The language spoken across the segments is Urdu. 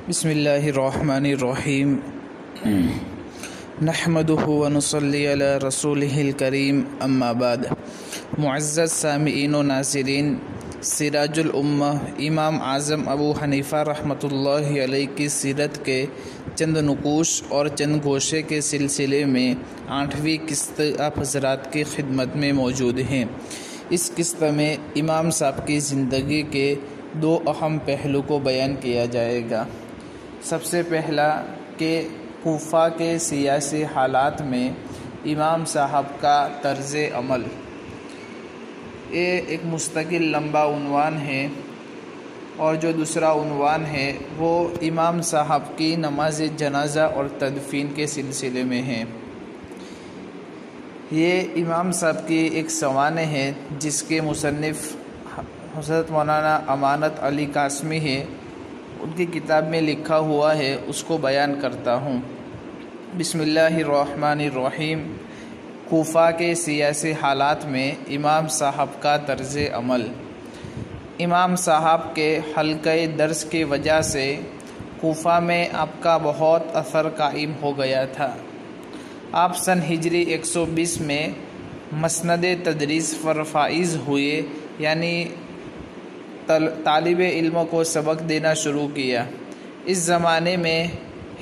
بسم اللہ الرحمن الرحیم نحمدہ ونصلی علی رسولہ الکریم اما بعد۔ معزز سامعین و ناظرین، سراج الامہ امام اعظم ابو حنیفہ رحمۃ اللہ علیہ کی سیرت کے چند نقوش اور چند گوشے کے سلسلے میں 8ویں قسط آپ حضرات کی خدمت میں موجود ہیں۔ اس قسط میں امام صاحب کی زندگی کے 2 اہم پہلو کو بیان کیا جائے گا۔ سب سے پہلا کہ کوفہ کے سیاسی حالات میں امام صاحب کا طرز عمل، یہ ایک مستقل لمبا عنوان ہے، اور جو دوسرا عنوان ہے وہ امام صاحب کی نماز جنازہ اور تدفین کے سلسلے میں ہے۔ یہ امام صاحب کی ایک سوانح ہے جس کے مصنف حضرت مولانا امانت علی قاسمی ہے، ان کی کتاب میں لکھا ہوا ہے، اس کو بیان کرتا ہوں۔ بسم اللہ الرحمن الرحیم۔ کوفہ کے سیاسی حالات میں امام صاحب کا طرز عمل۔ امام صاحب کے حلقہ درس کی وجہ سے کوفہ میں آپ کا بہت اثر قائم ہو گیا تھا۔ آپ سن ہجری 120 میں مسند تدریس پر فائز ہوئے، یعنی طالب علم کو سبق دینا شروع کیا۔ اس زمانے میں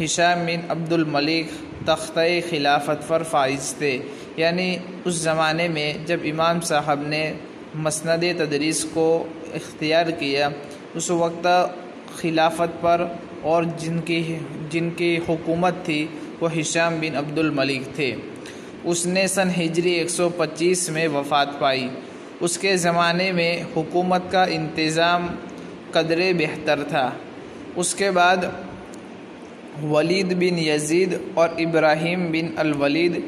ہشام بن عبد الملک تختہ خلافت پر فائز تھے، یعنی اس زمانے میں جب امام صاحب نے مسند تدریس کو اختیار کیا، اس وقت خلافت پر اور جن کی حکومت تھی وہ ہشام بن عبد الملک تھے۔ اس نے سن ہجری 125 میں وفات پائی۔ اس کے زمانے میں حکومت کا انتظام قدرے بہتر تھا۔ اس کے بعد ولید بن یزید اور ابراہیم بن الولید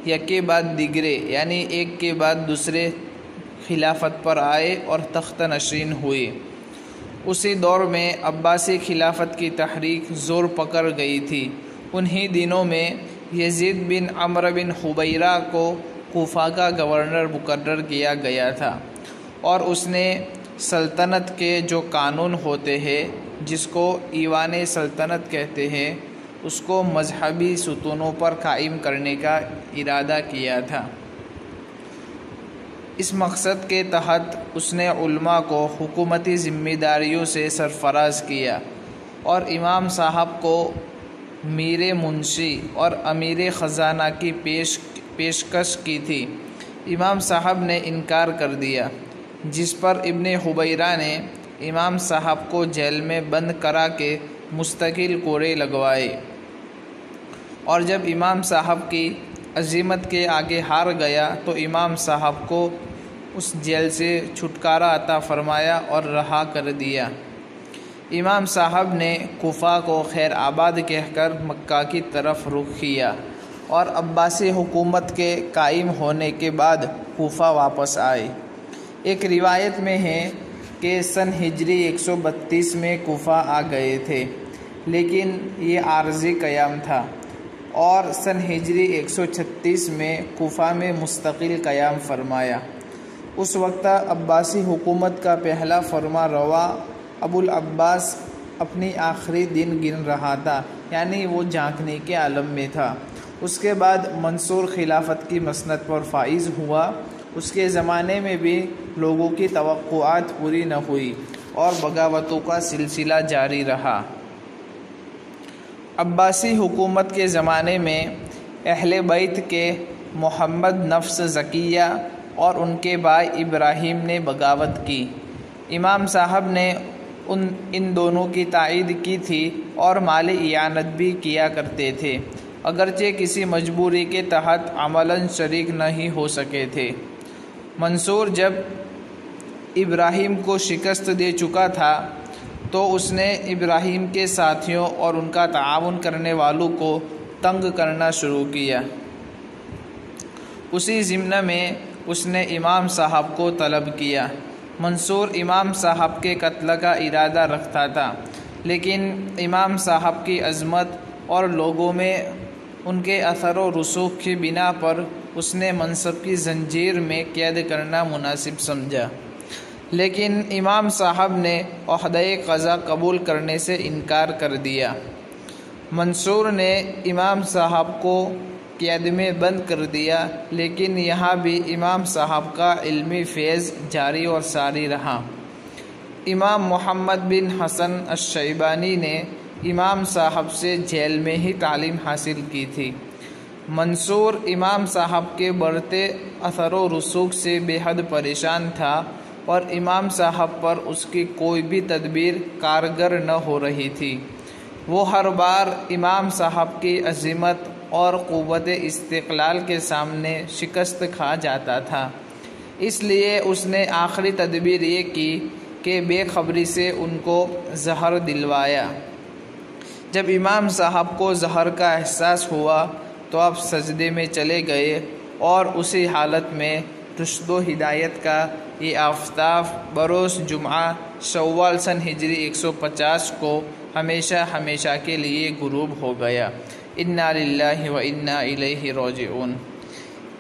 یکے بعد دیگرے، یعنی ایک کے بعد دوسرے خلافت پر آئے اور تخت نشین ہوئے۔ اسی دور میں عباسی خلافت کی تحریک زور پکڑ گئی تھی۔ انہی دنوں میں یزید بن عمرو بن حبیرہ کو کوفہ کا گورنر مقرر کیا گیا تھا، اور اس نے سلطنت کے جو قانون ہوتے ہیں، جس کو ایوان سلطنت کہتے ہیں، اس کو مذہبی ستونوں پر قائم کرنے کا ارادہ کیا تھا۔ اس مقصد کے تحت اس نے علماء کو حکومتی ذمہ داریوں سے سرفراز کیا، اور امام صاحب کو میر منشی اور امیر خزانہ کی پیشکش کی تھی۔ امام صاحب نے انکار کر دیا، جس پر ابن حبیرہ نے امام صاحب کو جیل میں بند کرا کے مستقل کوڑے لگوائے، اور جب امام صاحب کی عزیمت کے آگے ہار گیا تو امام صاحب کو اس جیل سے چھٹکارا عطا فرمایا اور رہا کر دیا۔ امام صاحب نے کوفہ کو خیر آباد کہہ کر مکہ کی طرف رخ کیا، اور عباسی حکومت کے قائم ہونے کے بعد کوفہ واپس آئے۔ ایک روایت میں ہے کہ سن ہجری 132 میں کوفہ آ گئے تھے، لیکن یہ عارضی قیام تھا، اور سن ہجری 136 میں کوفہ میں مستقل قیام فرمایا۔ اس وقت عباسی حکومت کا پہلا فرما روا ابو العباس اپنی آخری دن گن رہا تھا، یعنی وہ جھانکنے کے عالم میں تھا۔ اس کے بعد منصور خلافت کی مسند پر فائز ہوا۔ اس کے زمانے میں بھی لوگوں کی توقعات پوری نہ ہوئی، اور بغاوتوں کا سلسلہ جاری رہا۔ عباسی حکومت کے زمانے میں اہل بیت کے محمد نفس زکیہ اور ان کے بھائی ابراہیم نے بغاوت کی۔ امام صاحب نے ان دونوں کی تائید کی تھی اور مالی اعانت بھی کیا کرتے تھے، اگرچہ کسی مجبوری کے تحت عملاً شریک نہیں ہو سکے تھے۔ منصور جب ابراہیم کو شکست دے چکا تھا تو اس نے ابراہیم کے ساتھیوں اور ان کا تعاون کرنے والوں کو تنگ کرنا شروع کیا۔ اسی ضمن میں اس نے امام صاحب کو طلب کیا۔ منصور امام صاحب کے قتل کا ارادہ رکھتا تھا، لیکن امام صاحب کی عظمت اور لوگوں میں ان کے اثر و رسوخ کی بنا پر اس نے منصب کی زنجیر میں قید کرنا مناسب سمجھا۔ لیکن امام صاحب نے عہدہ قضا قبول کرنے سے انکار کر دیا۔ منصور نے امام صاحب کو قید میں بند کر دیا، لیکن یہاں بھی امام صاحب کا علمی فیض جاری اور ساری رہا۔ امام محمد بن حسن الشیبانی نے امام صاحب سے جیل میں ہی تعلیم حاصل کی تھی۔ منصور امام صاحب کے بڑھتے اثر و رسوخ سے بے حد پریشان تھا اور امام صاحب پر اس کی کوئی بھی تدبیر کارگر نہ ہو رہی تھی۔ وہ ہر بار امام صاحب کی عظمت اور قوت استقلال کے سامنے شکست کھا جاتا تھا۔ اس لیے اس نے آخری تدبیر یہ کی کہ بے خبری سے ان کو زہر دلوایا۔ جب امام صاحب کو زہر کا احساس ہوا تو آپ سجدے میں چلے گئے اور اسی حالت میں رشد و ہدایت کا یہ آفتاب بروز جمعہ شوال سن ہجری 150 کو ہمیشہ ہمیشہ کے لیے غروب ہو گیا۔ انا للہ و انا الیہ راجعون۔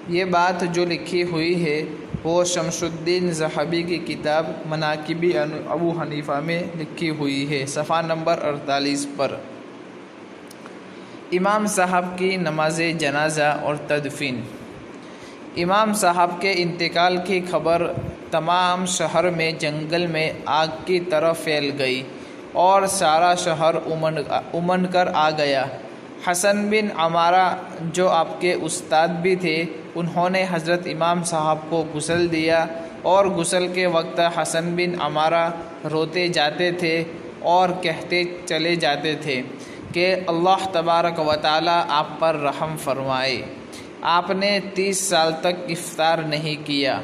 یہ بات جو لکھی ہوئی ہے وہ شمس الدین ذہبی کی کتاب مناقب ابو حنیفہ میں لکھی ہوئی ہے، صفحہ نمبر 48 پر۔ امام صاحب کی نماز جنازہ اور تدفین۔ امام صاحب کے انتقال کی خبر تمام شہر میں جنگل میں آگ کی طرح پھیل گئی اور سارا شہر امن کر آ گیا۔ حسن بن عمارہ جو آپ کے استاد بھی تھے، انہوں نے حضرت امام صاحب کو غسل دیا اور غسل کے وقت حسن بن عمارہ روتے جاتے تھے اور کہتے چلے جاتے تھے کہ اللہ تبارک و تعالی آپ پر رحم فرمائے۔ آپ نے 30 سال تک افطار نہیں کیا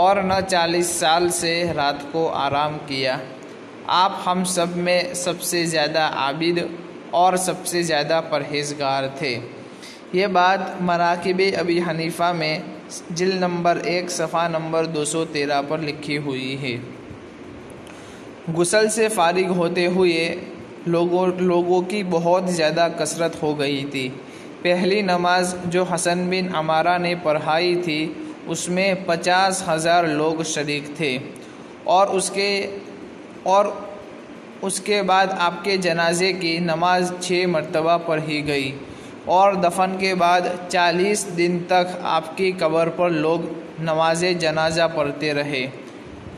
اور نہ 40 سال سے رات کو آرام کیا۔ آپ ہم سب میں سب سے زیادہ عابد اور سب سے زیادہ پرہیزگار تھے۔ یہ بات مناقب ابی حنیفہ میں جلد نمبر 1 صفحہ نمبر 213 پر لکھی ہوئی ہے۔ غسل سے فارغ ہوتے ہوئے لوگوں کی بہت زیادہ کثرت ہو گئی تھی۔ پہلی نماز جو حسن بن عمارہ نے پڑھائی تھی اس میں 50,000 لوگ شریک تھے اور اس کے بعد آپ کے جنازے کی نماز 6 مرتبہ پڑھی گئی اور دفن کے بعد 40 دن تک آپ کی قبر پر لوگ نماز جنازہ پڑھتے رہے۔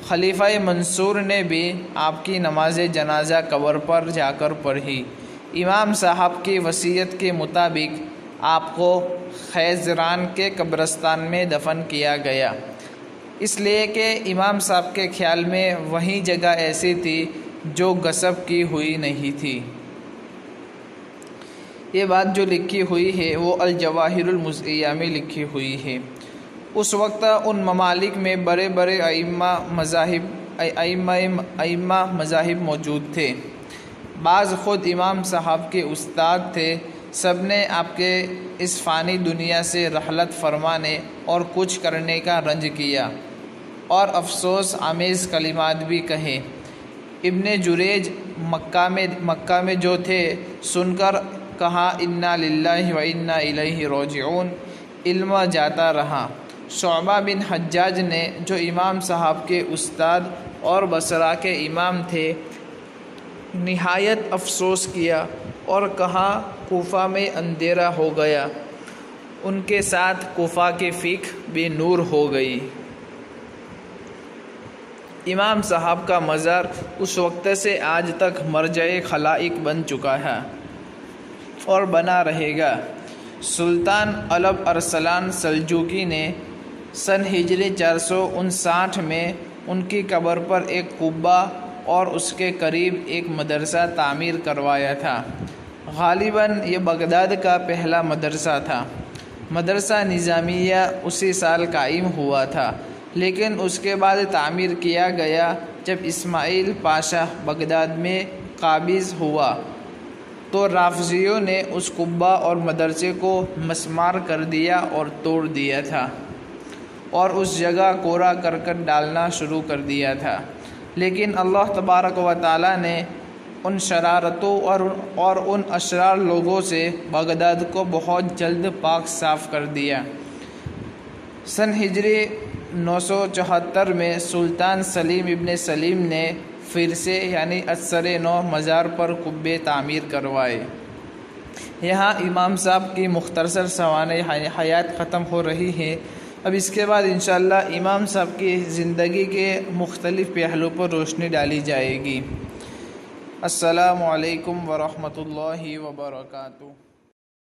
خلیفہ منصور نے بھی آپ کی نماز جنازہ قبر پر جا کر پڑھی۔ امام صاحب کی وصیت کے مطابق آپ کو خیزران کے قبرستان میں دفن کیا گیا، اس لیے کہ امام صاحب کے خیال میں وہی جگہ ایسی تھی جو غصب کی ہوئی نہیں تھی۔ یہ بات جو لکھی ہوئی ہے وہ الجواہر المزئیہ میں لکھی ہوئی ہے۔ اس وقت ان ممالک میں بڑے بڑے ائمہ مذاہب موجود تھے۔ بعض خود امام صاحب کے استاد تھے۔ سب نے آپ کے اس فانی دنیا سے رحلت فرمانے اور کچھ کرنے کا رنج کیا اور افسوس آمیز کلمات بھی کہے۔ ابن جریج مکہ میں جو تھے سن کر کہا انا للہ و انا الیہ راجعون، علم جاتا رہا۔ شعبہ بن حجاج نے جو امام صاحب کے استاد اور بصرہ کے امام تھے نہایت افسوس کیا اور کہا کوفہ میں اندھیرا ہو گیا، ان کے ساتھ کوفہ کی فکر بے نور ہو گئی۔ امام صاحب کا مزار اس وقت سے آج تک مرجع خلائق بن چکا ہے اور بنا رہے گا۔ سلطان الب ارسلان سلجوقی نے سن ہجری 459 میں ان کی قبر پر ایک قبہ اور اس کے قریب ایک مدرسہ تعمیر کروایا تھا۔ غالباً یہ بغداد کا پہلا مدرسہ تھا۔ مدرسہ نظامیہ اسی سال قائم ہوا تھا، لیکن اس کے بعد تعمیر کیا گیا جب اسماعیل پاشا بغداد میں قابض ہوا تو رافضیوں نے اس قبہ اور مدرسے کو مسمار کر دیا اور توڑ دیا تھا اور اس جگہ کوڑا کرکٹ ڈالنا شروع کر دیا تھا، لیکن اللہ تبارک و تعالی نے ان شرارتوں اور ان اشرار لوگوں سے بغداد کو بہت جلد پاک صاف کر دیا۔ سن ہجری 974 میں سلطان سلیم ابن سلیم نے پھر سے یعنی اثر نو مزار پر قبے تعمیر کروائے۔ یہاں امام صاحب کی مختصر سوانح حیات ختم ہو رہی ہے۔ اب اس کے بعد انشاءاللہ امام صاحب کی زندگی کے مختلف پہلو پر روشنی ڈالی جائے گی۔ السلام علیکم ورحمۃ اللہ وبرکاتہ۔